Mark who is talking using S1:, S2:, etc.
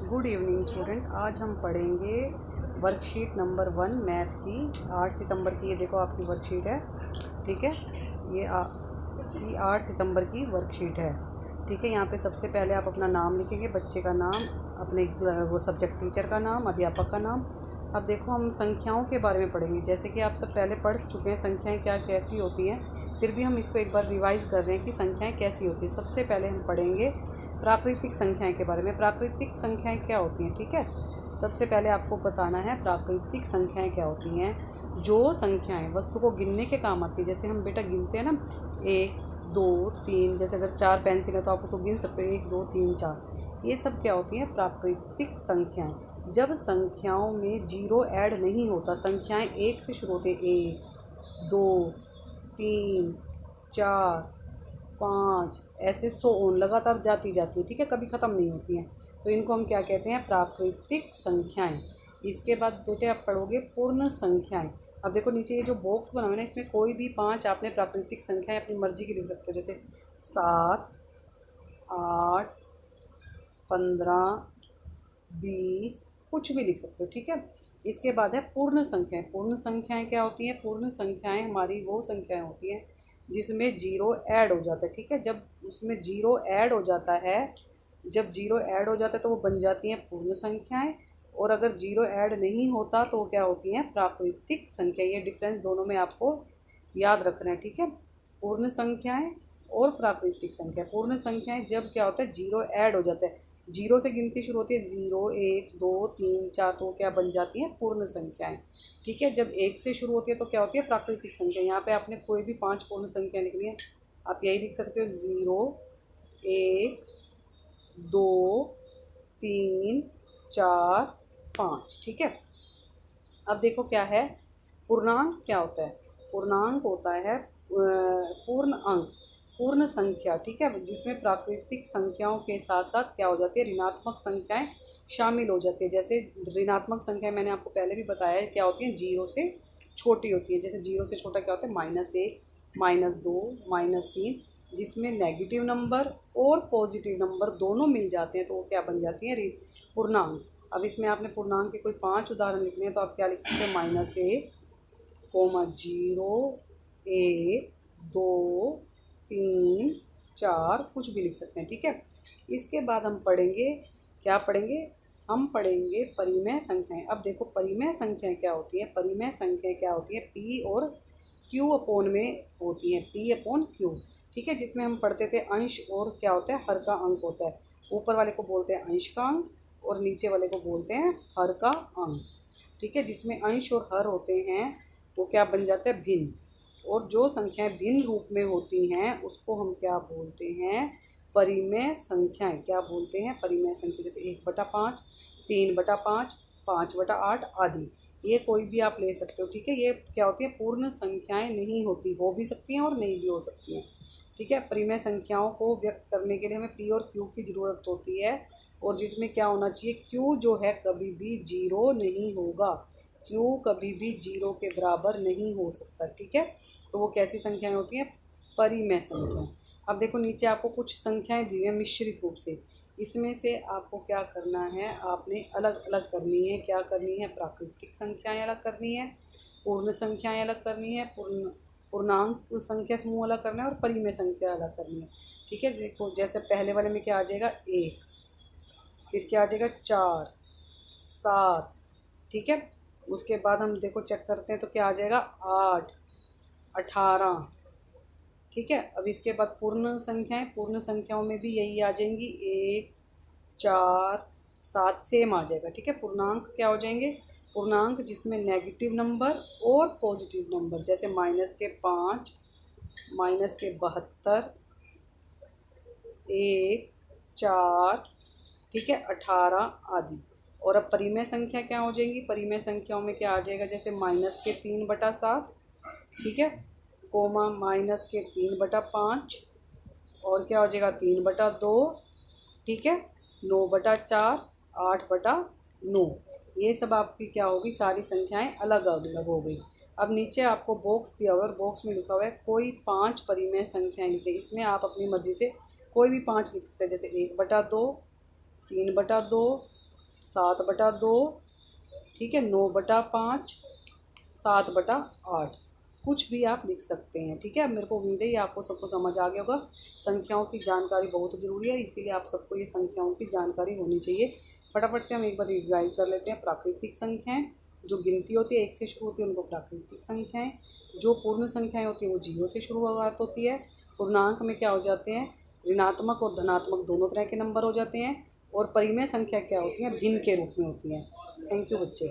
S1: Good evening student. आज हम पढ़ेंगे वर्कशीट नंबर 1 मैथ की 8 सितंबर की। ये देखो आपकी वर्कशीट है, ठीक है। ये 8 सितंबर की वर्कशीट है, ठीक है। यहाँ पे सबसे पहले आप अपना नाम लिखेंगे, बच्चे का नाम, अपने वो सब्जेक्ट टीचर का नाम, अध्यापक का नाम। अब देखो हम संख्याओं के बारे में पढ़ेंगे, जैसे कि आप सब पहले पढ़ चुके हैं संख्याएँ क्या कैसी होती हैं, फिर भी हम इसको एक बार रिवाइज़ कर रहे हैं कि संख्याएँ कैसी होती हैं। सबसे पहले हम पढ़ेंगे प्राकृतिक संख्याएं के बारे में। प्राकृतिक संख्याएं क्या होती हैं, ठीक है। सबसे पहले आपको बताना है प्राकृतिक संख्याएं क्या होती हैं। जो संख्याएं वस्तु को गिनने के काम आती है, जैसे हम बेटा गिनते हैं ना, 1 2 3, जैसे अगर 4 पेंसिल है तो आप उसको गिन सकते हो, 1 2 3 4। ये सब क्या होती हैं, प्राकृतिक संख्याएं। जब संख्याओं में जीरो ऐड नहीं होता, संख्याएं 1 से शुरू होती है, 1 2 3 4 5, ऐसे 100 लगातार जाती जाती है, ठीक है, कभी ख़त्म नहीं होती हैं, तो इनको हम क्या कहते हैं, प्राकृतिक संख्याएं। इसके बाद बेटे आप पढ़ोगे पूर्ण संख्याएं। अब देखो नीचे ये जो बॉक्स बना हुआ है ना, इसमें कोई भी 5 आपने प्राकृतिक संख्याएं अपनी मर्जी की लिख सकते हो, जैसे 7 8 15 20, कुछ भी लिख सकते हो, ठीक है। इसके बाद है पूर्ण संख्याएं। पूर्ण संख्याएं क्या होती हैं, पूर्ण संख्याएं हमारी वो संख्याएं होती हैं जिसमें जीरो ऐड हो जाता है, ठीक है। जब उसमें जीरो ऐड हो जाता है, जब जीरो ऐड हो जाता है तो वो बन जाती हैं पूर्ण संख्याएं, और अगर जीरो ऐड नहीं होता तो वो क्या होती हैं, प्राकृतिक संख्या। ये डिफरेंस दोनों में आपको याद रखना है, ठीक है। पूर्ण संख्याएं और प्राकृतिक संख्या। पूर्ण संख्याएं जब क्या होता है, जीरो ऐड हो जाता है, जीरो से गिनती शुरू होती है, 0 1 2 3 4, तो क्या बन जाती हैं, पूर्ण संख्याएं, ठीक है। जब 1 से शुरू होती है तो क्या होती है, प्राकृतिक संख्या। यहाँ पे आपने कोई भी 5 पूर्ण संख्या लिखनी है, आप यही लिख सकते हो, 0 1 2 3 4 5, ठीक है। अब देखो क्या है, पूर्णांक क्या होता है। पूर्णांक होता है पूर्ण अंक, पूर्ण संख्या, ठीक है, जिसमें प्राकृतिक संख्याओं के साथ साथ क्या हो जाती है, ऋणात्मक संख्याएं शामिल हो जाती है। जैसे ऋणात्मक संख्याएं मैंने आपको पहले भी बताया है क्या होती हैं, जीरो से छोटी होती है। जैसे जीरो से छोटा क्या होता है, -1 -2 -3, जिसमें नेगेटिव नंबर और पॉजिटिव नंबर दोनों मिल जाते हैं तो वो क्या बन जाती हैं, पूर्णांक। अब इसमें आपने पूर्णांक के कोई 5 उदाहरण लिखने हैं तो आप क्या लिख सकते हैं, -1 0 1 2 3 4, कुछ भी लिख सकते हैं, ठीक है। इसके बाद हम पढ़ेंगे, क्या पढ़ेंगे, हम पढ़ेंगे परिमेय संख्याएं। अब देखो परिमेय संख्याएं क्या होती है। परिमेय संख्याएं क्या होती है, पी और क्यू अपोन में होती हैं, पी अपॉन क्यू, ठीक है। जिसमें हम पढ़ते थे अंश और क्या होता है, हर का अंक होता है। ऊपर वाले को बोलते हैं अंश का अंक और नीचे वाले को बोलते हैं हर का अंक, ठीक है। जिसमें अंश और हर होते हैं वो क्या बन जाता है, भिन्न। और जो संख्याएं भिन्न रूप में होती हैं उसको हम क्या बोलते हैं, परिमेय संख्याएं। क्या बोलते हैं, परिमेय संख्या। जैसे 1/5 3/5 5/8 आदि, ये कोई भी आप ले सकते हो, ठीक है। ये क्या होती है, पूर्ण संख्याएं नहीं होती, हो भी सकती हैं और नहीं भी हो सकती हैं, ठीक है। परिमेय संख्याओं को व्यक्त करने के लिए हमें पी और क्यू की ज़रूरत होती है, और जिसमें क्या होना चाहिए, क्यू जो है कभी भी जीरो नहीं होगा, क्यू कभी भी जीरो के बराबर नहीं हो सकता, ठीक है। तो वो कैसी संख्याएं होती हैं, परिमेय संख्याएं। अब देखो नीचे आपको कुछ संख्याएं दी हैं मिश्रित रूप से, इसमें से आपको क्या करना है, आपने अलग अलग करनी है। क्या करनी है, प्राकृतिक संख्याएं अलग करनी है, पूर्ण संख्याएं अलग करनी है, पूर्णांक संख्या समूह अलग करना है, और परिमेय संख्या अलग करनी है, ठीक है। देखो जैसे पहले वाले में क्या आ जाएगा, 1, फिर क्या आ जाएगा 4 7, ठीक है। उसके बाद हम देखो चेक करते हैं तो क्या आ जाएगा, 8 18, ठीक है। अब इसके बाद पूर्ण संख्याएं, पूर्ण संख्याओं में भी यही आ जाएंगी, 1 4 7, सेम आ जाएगा, ठीक है। पूर्णांक क्या हो जाएंगे, पूर्णांक जिसमें नेगेटिव नंबर और पॉजिटिव नंबर, जैसे -5 -72 1 4, ठीक है, 18 आदि। और अब परिमेय संख्या क्या हो जाएंगी, परिमेय संख्याओं में क्या आ जाएगा, जैसे -3/7, ठीक है, कोमा -3/5, और क्या हो जाएगा 3/2, ठीक है, 9/4 8/9। ये सब आपकी क्या होगी, सारी संख्याएं अलग अलग हो गई। अब नीचे आपको बॉक्स दिया हुआ है और बॉक्स में लिखा हुआ है कोई 5 परिमेय संख्याएं लिखे। इसमें आप अपनी मर्जी से कोई भी 5 लिख सकते हैं, जैसे 1/2 3/2 7/2, ठीक है, 9/5, 7/8, कुछ भी आप लिख सकते हैं। ठीक है, मेरे को उम्मीद है ये आपको सबको समझ आ गया होगा। संख्याओं की जानकारी बहुत ज़रूरी है, इसीलिए आप सबको ये संख्याओं की जानकारी होनी चाहिए। फटाफट से हम एक बार रिवाइज कर लेते हैं। प्राकृतिक संख्याएं, जो गिनती होती है 1 से शुरू होती है, उनको प्राकृतिक संख्याएं। जो पूर्ण संख्याएं होती है वो 0 से शुरुआत होती है। पूर्णांक में क्या हो जाते हैं, ऋणात्मक और धनात्मक दोनों तरह के नंबर हो जाते हैं। और परिमेय संख्या क्या होती है, भिन्न के रूप में होती हैं। थैंक यू बच्चे।